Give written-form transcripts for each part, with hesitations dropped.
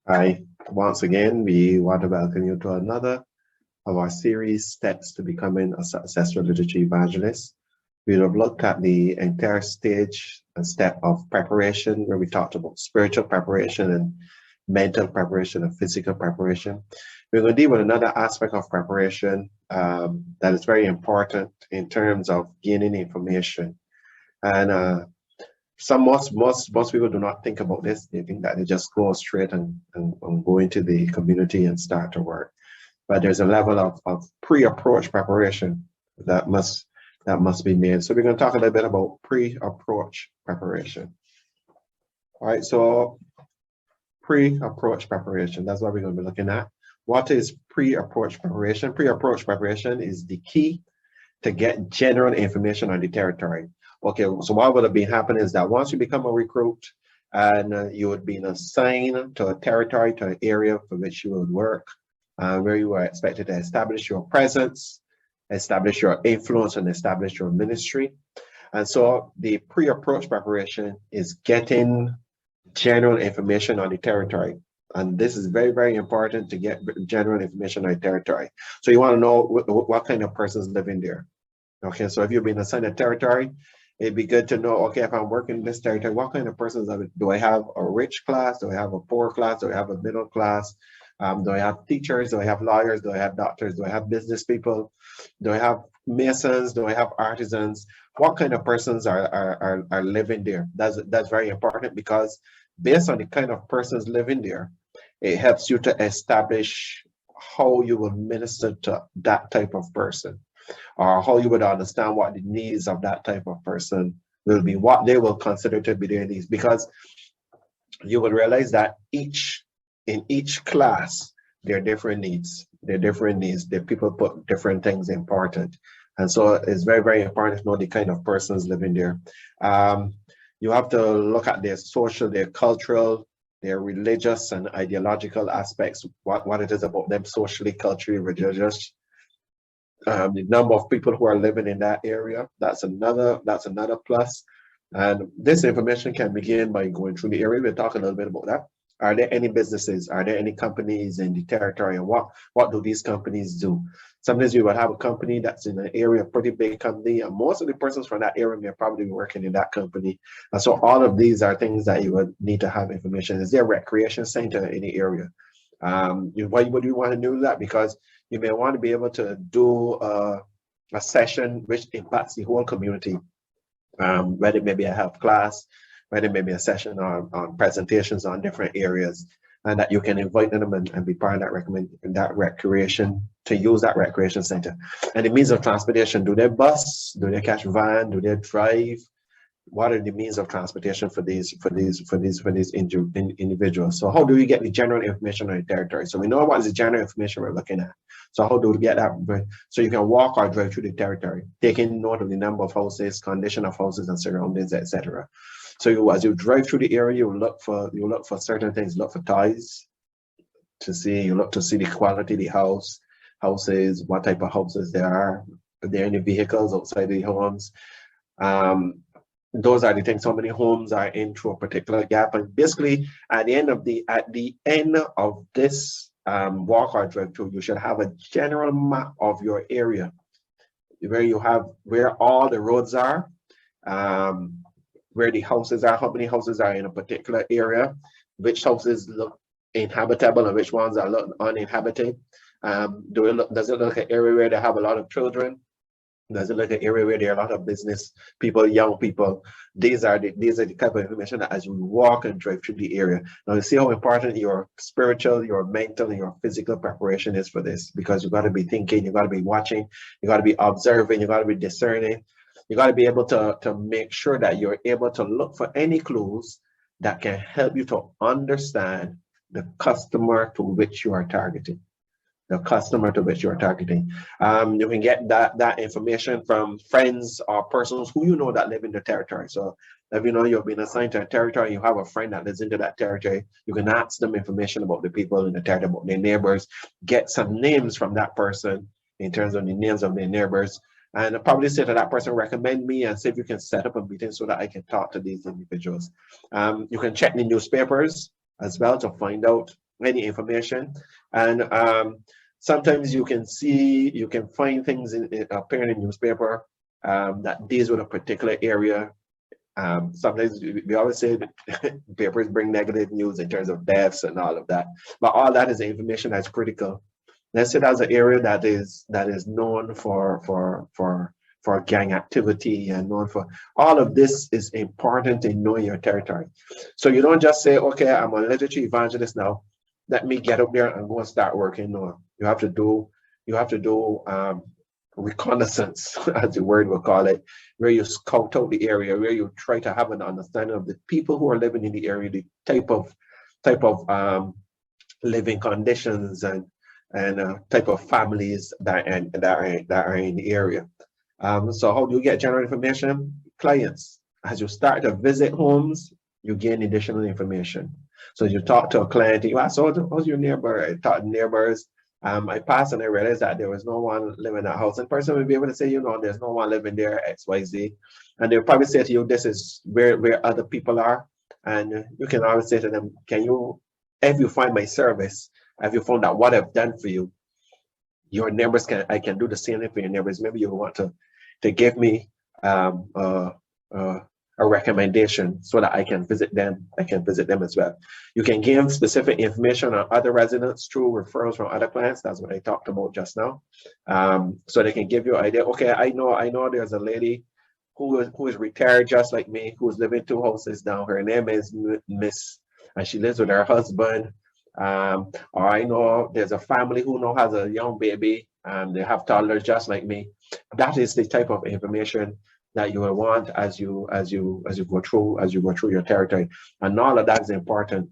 Hi, once again, we want to welcome you to another of our series, Steps to Becoming a Successful Literature Evangelist. We have looked at the entire stage and step of preparation, where we talked about spiritual preparation and mental preparation and physical preparation. We're going to deal with another aspect of preparation that is very important in terms of gaining information. And most people do not think about this. They think that they just go straight and go into the community and start to work. But there's a level of pre-approach preparation that must be made. So we're going to talk a little bit about pre-approach preparation. All right, so pre-approach preparation, that's what we're going to be looking at. What is pre-approach preparation? Pre-approach preparation is the key to get general information on the territory. Okay, so what would have been happening is that once you become a recruit and you would be assigned to a territory, to an area for which you would work, where you are expected to establish your presence, establish your influence, and establish your ministry. And so the pre-approach preparation is getting general information on the territory. And this is very, very important to get general information on the territory. So you want to know what kind of persons live in there. Okay, so if you've been assigned a territory, it'd be good to know, okay, if I'm working in this territory, what kind of persons do I have? A rich class? Do I have a poor class? Do I have a middle class? Do I have teachers? Do I have lawyers? Do I have doctors? Do I have business people? Do I have masons? Do I have artisans? What kind of persons are living there? That's very important, because based on the kind of persons living there, it helps you to establish how you will minister to that type of person, or how you would understand what the needs of that type of person will be, what they will consider to be their needs, because you will realize that in each class, there are different needs. The people put different things important. And so it's very, very important to know the kind of persons living there. You have to look at their social, their cultural, their religious and ideological aspects, what it is about them socially, culturally, religious. The number of people who are living in that area, that's another plus. And this information can begin by going through the area. We'll talk a little bit about that. Are there any businesses? Are there any companies in the territory? And what do these companies do? Sometimes you will have a company that's in an area, a pretty big company, and most of the persons from that area may probably be working in that company. And so all of these are things that you would need to have information. Is there a recreation center in the area? Why would you want to do that? Because you may want to be able to do a session which impacts the whole community, whether it may be a health class, whether it may be a session on presentations on different areas, and that you can invite them and be part of that recreation, to use that recreation center. And the means of transportation, do they bus? Do they catch van? Do they drive? What are the means of transportation for these individuals? So how do we get the general information on the territory? So we know what is the general information we're looking at. So how do we get that? So you can walk or drive through the territory, taking note of the number of houses, condition of houses and surroundings, etc. So as you drive through the area, you look for certain things. Look for ties to see. You look to see the quality of the houses, what type of houses there are. Are there any vehicles outside the homes? Those are the things. How many homes are in through a particular gap? And basically, at the end of this walk or drive through, you should have a general map of your area, where all the roads are, where the houses are, how many houses are in a particular area, which houses look inhabitable and which ones are uninhabited. Does it look like an area where they have a lot of children? Does it look like an area where there are a lot of business people, young people? These are the type of information that as you walk and drive through the area. Now you see how important your spiritual, your mental, and your physical preparation is for this, because you got to be thinking, you got to be watching, you got to be observing, you got to be discerning. You got to be able to make sure that you're able to look for any clues that can help you to understand the customer to which you are targeting. You can get that information from friends or persons who you know that live in the territory. So if you know you've been assigned to a territory, you have a friend that lives into that territory, you can ask them information about the people in the territory, about their neighbors, get some names from that person in terms of the names of their neighbors. And I'll probably say to that person, recommend me and see if you can set up a meeting so that I can talk to these individuals. You can check the newspapers as well to find out any information. And sometimes you can find things appearing in newspaper that deals with a particular area. Sometimes we always say that papers bring negative news in terms of deaths and all of that, but all that is information that's critical. Let's say that's an area that is known for gang activity and known for all of this is important in knowing your territory. So you don't just say, okay, I'm a literature evangelist now, let me get up there and go and start working. No, you have to do reconnaissance, as the word will call it, where you scout out the area, where you try to have an understanding of the people who are living in the area, the type of living conditions and type of families that are in the area. So how do you get general information? Clients. As you start to visit homes, you gain additional information. So you talk to a client, you ask, oh, how's your neighbor? I talk to neighbors. I passed and I realized that there was no one living in that house. And person will be able to say, there's no one living there, XYZ. And they'll probably say to you, this is where other people are. And you can always say to them, if you find my service, if you found out what I've done for you, your neighbors I can do the same thing for your neighbors. Maybe you want to give me a recommendation so that I can visit them. I can visit them as well. You can give specific information on other residents through referrals from other clients. That's what I talked about just now. So they can give you an idea. Okay, I know there's a lady who is retired just like me, who's living 2 houses down. Her name is Miss, and she lives with her husband. Or I know there's a family who now has a young baby and they have toddlers just like me. That is the type of information that you will want as you go through your territory. And all of that is important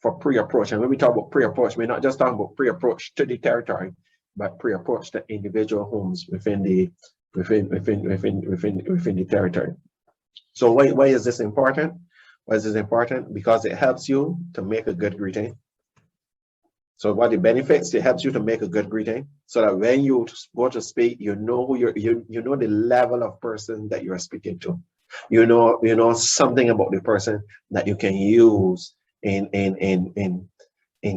for pre-approach. And when we talk about pre-approach, we're not just talking about pre-approach to the territory, but pre-approach to individual homes within the territory. So why is this important? Why is this important? Because it helps you to make a good greeting. So what the benefits, it helps you to make a good greeting so that when you go to speak, you know who you know the level of person that you're speaking to. You know something about the person that you can use in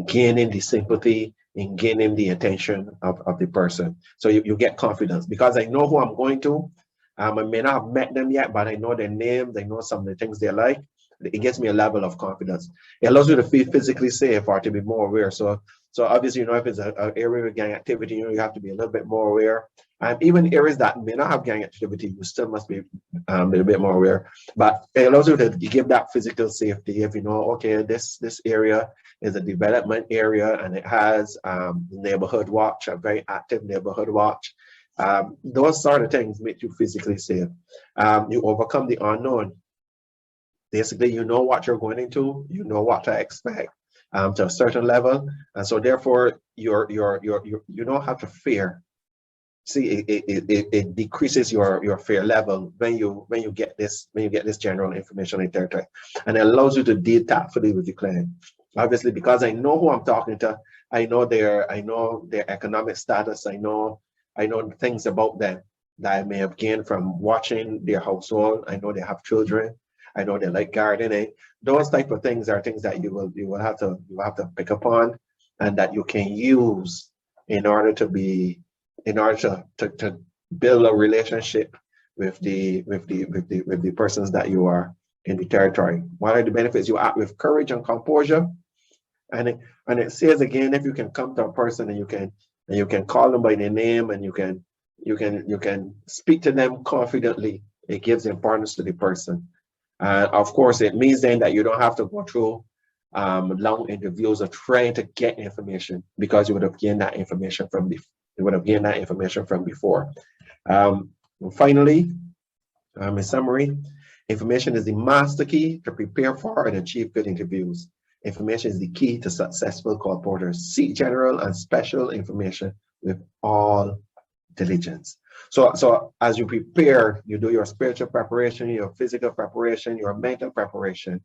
gaining the sympathy, in gaining the attention of the person. So you get confidence because I know who I'm going to. I may not have met them yet, but I know their names, I know some of the things they like. It gives me a level of confidence. It allows you to feel physically safe or to be more aware. So obviously, if it's an area with gang activity, you have to be a little bit more aware. Even areas that may not have gang activity, you still must be a little bit more aware. But it allows you to give that physical safety. If you know, okay, this area is a development area and it has neighborhood watch, a very active neighborhood watch. Those sort of things make you physically safe. You overcome the unknown. Basically, you know what you're going into, you know what to expect to a certain level, and so therefore you don't have to fear. See, it decreases your fear level when you get this general information in territory, and it allows you to deal tactfully with the client. Obviously, because I know who I'm talking to, I know their economic status, I know things about them that I may have gained from watching their household. I know they have children. I know they like gardening. Those type of things are things that you will have to pick up on, and that you can use in order to build a relationship with the persons that you are in the territory. What are the benefits? You act with courage and composure, and it says again, if you can come to a person and you can call them by their name and you can speak to them confidently, it gives importance to the person. Of course, it means then that you don't have to go through long interviews of trying to get information, because you would have gained that information from before. Finally, in summary, information is the master key to prepare for and achieve good interviews. Information is the key to successful call porters. Seek general and special information with all diligence. So as you prepare, you do your spiritual preparation, your physical preparation, your mental preparation.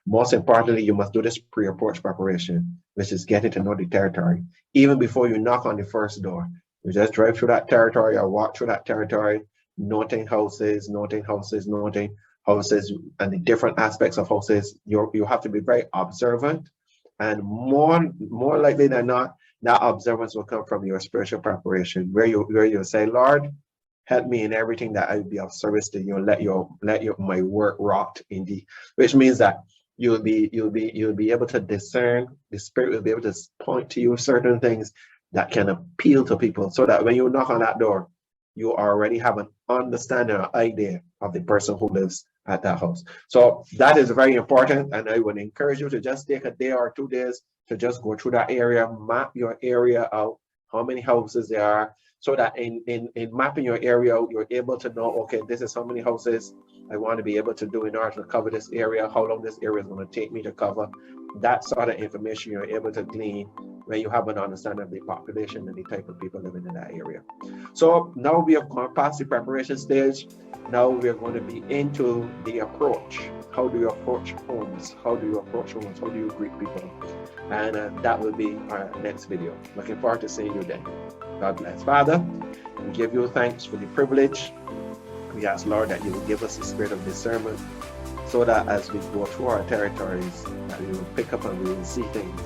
Most importantly, you must do this pre-approach preparation, which is getting to know the territory. Even before you knock on the first door, you just drive through that territory or walk through that territory, noting houses, and the different aspects of houses. You have to be very observant And more likely than not, that observance will come from your spiritual preparation, where you say, Lord, help me in everything that I will be of service to you. Let your my work rot in thee, which means that you'll be able to discern. The Spirit will be able to point to you certain things that can appeal to people, so that when you knock on that door, you already have an understanding or idea of the person who lives at that house. So that is very important, and I would encourage you to just take a day or 2 days to just go through that area, map your area out, how many houses there are, so that in mapping your area, you're able to know, okay, this is how many houses I want to be able to do in order to cover this area, how long this area is going to take me to cover. That sort of information you're able to glean when you have an understanding of the population and the type of people living in that area. So now we have gone past the preparation stage. Now we're going to be into the approach. How do you approach homes? How do you approach homes? How do you greet people? And that will be our next video. Looking forward to seeing you then. God bless. Father, we give you thanks for the privilege. We ask, Lord, that you will give us the spirit of discernment, so that as we go through our territories, that we will pick up and we will see things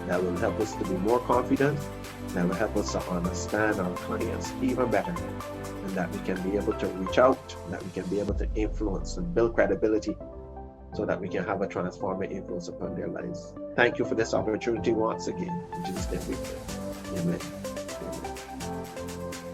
that will help us to be more confident, that will help us to understand our clients even better, and that we can be able to reach out, that we can be able to influence and build credibility, so that we can have a transforming influence upon their lives. Thank you for this opportunity once again. In Jesus' name we pray. Amen. Amen.